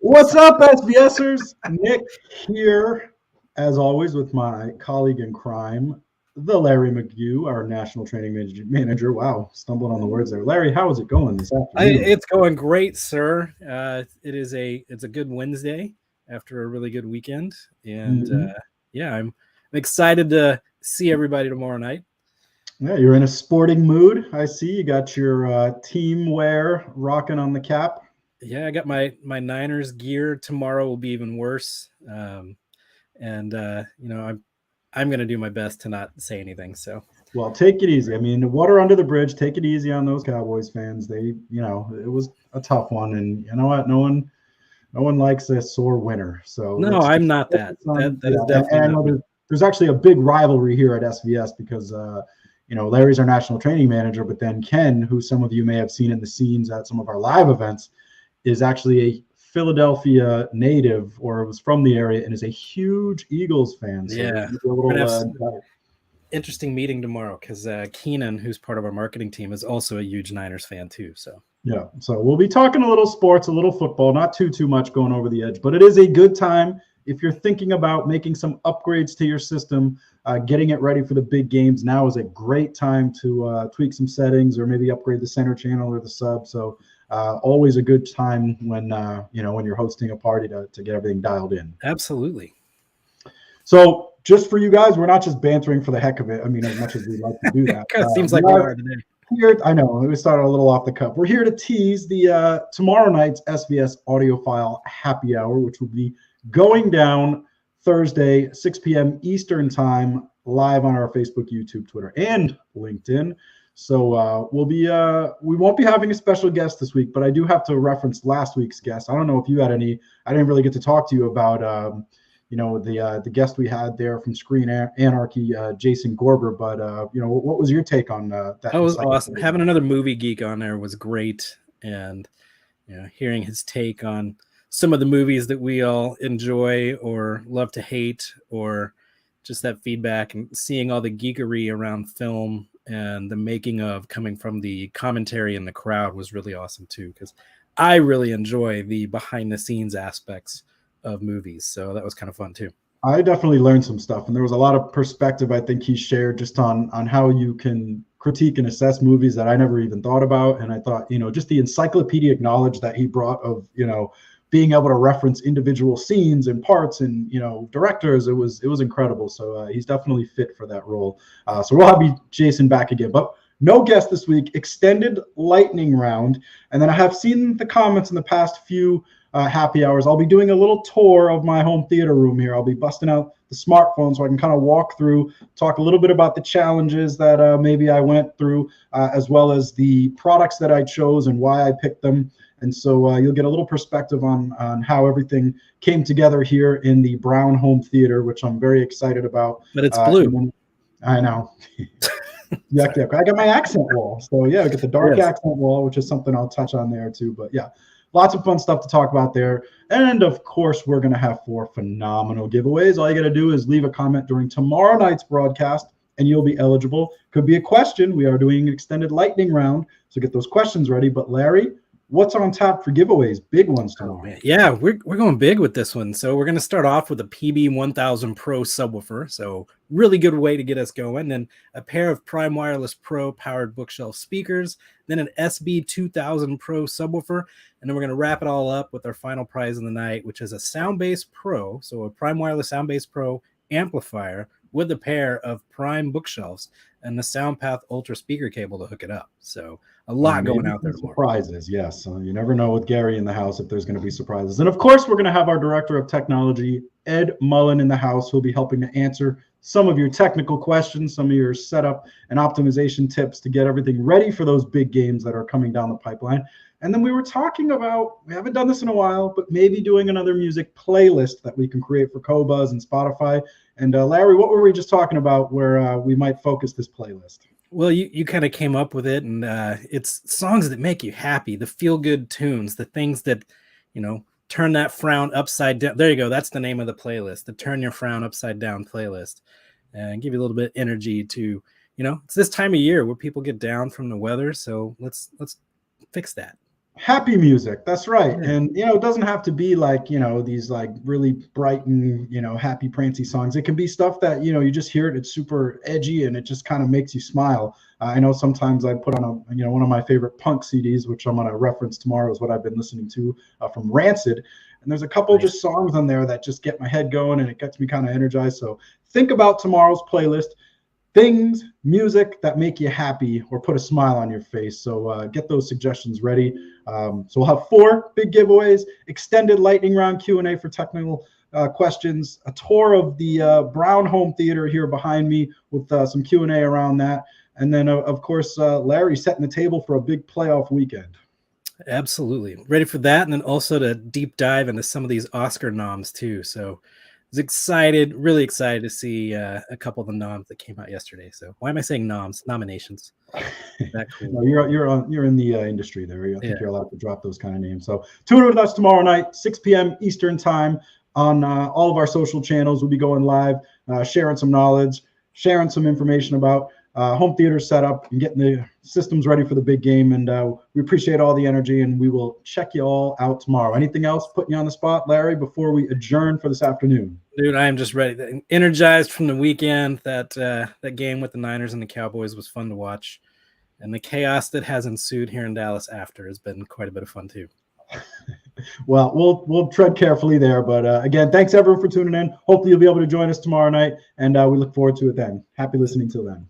What's up, SVSers? Nick here, as always, with my colleague in crime, the Larry McGew, our national training manager. Wow, stumbling on the words there. Larry, how is it going this afternoon? It's going great, sir. It's a good Wednesday after a really good weekend, and Mhm. yeah, I'm excited to see everybody tomorrow night. Yeah, you're in a sporting mood. I see you got your team wear rocking on the cap. Yeah, I got my Niners gear. Tomorrow will be even worse, and I'm gonna do my best to not say anything. So Well, take it easy. I mean, the water under the bridge. Take it easy on those Cowboys fans. It was a tough one, and you know what? No one likes a sore winner. So no, let's I'm just not that. focus on, That yeah. is And definitely I not know me. there's actually a big rivalry here at SVS because, Larry's our national training manager, but then Ken, who some of you may have seen in the scenes at some of our live events, is actually a Philadelphia native or was from the area and is a huge Eagles fan. So there's Yeah, going to be a we're gonna little, have interesting meeting tomorrow because Keenan, who's part of our marketing team, is also a huge Niners fan too. So yeah. So we'll be talking a little sports, a little football, not too much going over the edge, but it is a good time if you're thinking about making some upgrades to your system, getting it ready for the big games. Now is a great time to tweak some settings or maybe upgrade the center channel or the sub. So always a good time when you're hosting a party to get everything dialed in. absolutely. So just for you guys, we're not just bantering for the heck of it. I mean, as much as we'd like to do It that, kind of seems we like we are are today. here. I know we started a little off the cuff. We're here to tease the tomorrow night's SVS Audiophile Happy Hour, which will be going down Thursday, 6 p.m. Eastern Time, live on our Facebook, YouTube, Twitter, and LinkedIn. So we won't be having a special guest this week, but I do have to reference last week's guest. I don't know if you had any. I didn't really get to talk to you about. The guest we had there from Screen Anarchy, Jason Gorber. But what was your take on that That was awesome. encyclopedia? Having another movie geek on there was great, and hearing his take on some of the movies that we all enjoy or love to hate, or just that feedback and seeing all the geekery around film and the making of coming from the commentary in the crowd was really awesome too. Because I really enjoy the behind the scenes aspects of movies, so that was kind of fun too. I definitely learned some stuff, and there was a lot of perspective I think he shared just on how you can critique and assess movies that I never even thought about. And I thought, just the encyclopedic knowledge that he brought of, being able to reference individual scenes and parts and directors, it was incredible. So he's definitely fit for that role. So we'll have Jason back again, but no guest this week. Extended lightning round, and then I have seen the comments in the past few happy hours. I'll be doing a little tour of my home theater room here. I'll be busting out the smartphone so I can kind of walk through, talk a little bit about the challenges that maybe I went through, as well as the products that I chose and why I picked them. And so you'll get a little perspective on how everything came together here in the Brown Home Theater, which I'm very excited about. But it's blue. I know. Yuck, yuck. I got my accent wall. So yeah, I get the dark Yes. accent wall, which is something I'll touch on there too. But yeah, lots of fun stuff to talk about there. And of course, we're going to have 4 phenomenal giveaways. All you got to do is leave a comment during tomorrow night's broadcast and you'll be eligible. Could be a question. We are doing an extended lightning round. So get those questions ready. But Larry, what's on tap for giveaways? Big ones tomorrow. Oh, man. Yeah, we're going big with this one. So we're going to start off with a PB 1000 Pro subwoofer. So really good way to get us going. Then a pair of Prime Wireless Pro powered bookshelf speakers. Then an SB 2000 Pro subwoofer. And then we're going to wrap it all up with our final prize of the night, which is a Soundbase Pro. So a Prime Wireless Soundbase Pro amplifier with a pair of Prime bookshelves and the SoundPath Ultra speaker cable to hook it up. So a lot going out there tomorrow. Surprises, yes. You never know with Gary in the house if there's going to be surprises. And of course, we're going to have our director of technology, Ed Mullen, in the house, who'll be helping to answer some of your technical questions, some of your setup and optimization tips to get everything ready for those big games that are coming down the pipeline. And then we were talking about, we haven't done this in a while, but maybe doing another music playlist that we can create for Qobuz and Spotify. And Larry, what were we just talking about where we might focus this playlist? Well, you kind of came up with it, and it's songs that make you happy, the feel-good tunes, the things that, turn that frown upside down. There you go. That's the name of the playlist, the Turn Your Frown Upside Down playlist, and give you a little bit of energy to, it's this time of year where people get down from the weather, so let's fix that. Happy music, that's right. Yeah. And it doesn't have to be like these like really bright and happy prancy songs. It can be stuff that you just hear it, it's super edgy and it just kind of makes you smile. I know sometimes I put on one of my favorite punk CDs, which I'm going to reference tomorrow, is what I've been listening to from Rancid. And there's a couple Nice. just songs on there that just get my head going and it gets me kind of energized. So think about tomorrow's playlist. Things, music that make you happy or put a smile on your face. So get those suggestions ready. So we'll have 4 big giveaways, extended lightning round Q&A for technical questions, a tour of the Brown Home Theater here behind me with some Q&A around that. And then, of course, Larry setting the table for a big playoff weekend. Absolutely. Ready for that. And then also to deep dive into some of these Oscar noms too. So I was excited, really excited to see a couple of the noms that came out yesterday. So why am I saying noms? Nominations. That cool. No, you're in the industry there. I think you're allowed to drop those kind of names. So tune in with us tomorrow night, 6 p.m. Eastern time on all of our social channels. We'll be going live, sharing some knowledge, sharing some information about home theater setup and getting the systems ready for the big game. And we appreciate all the energy, and we will check you all out tomorrow. Anything else putting you on the spot, Larry, before we adjourn for this afternoon? Dude, I am just ready, energized from the weekend. That game with the Niners and the Cowboys was fun to watch, and the chaos that has ensued here in Dallas after has been quite a bit of fun too. Well, we'll tread carefully there, but again, thanks everyone for tuning in. Hopefully you'll be able to join us tomorrow night, and we look forward to it then. Happy listening till then.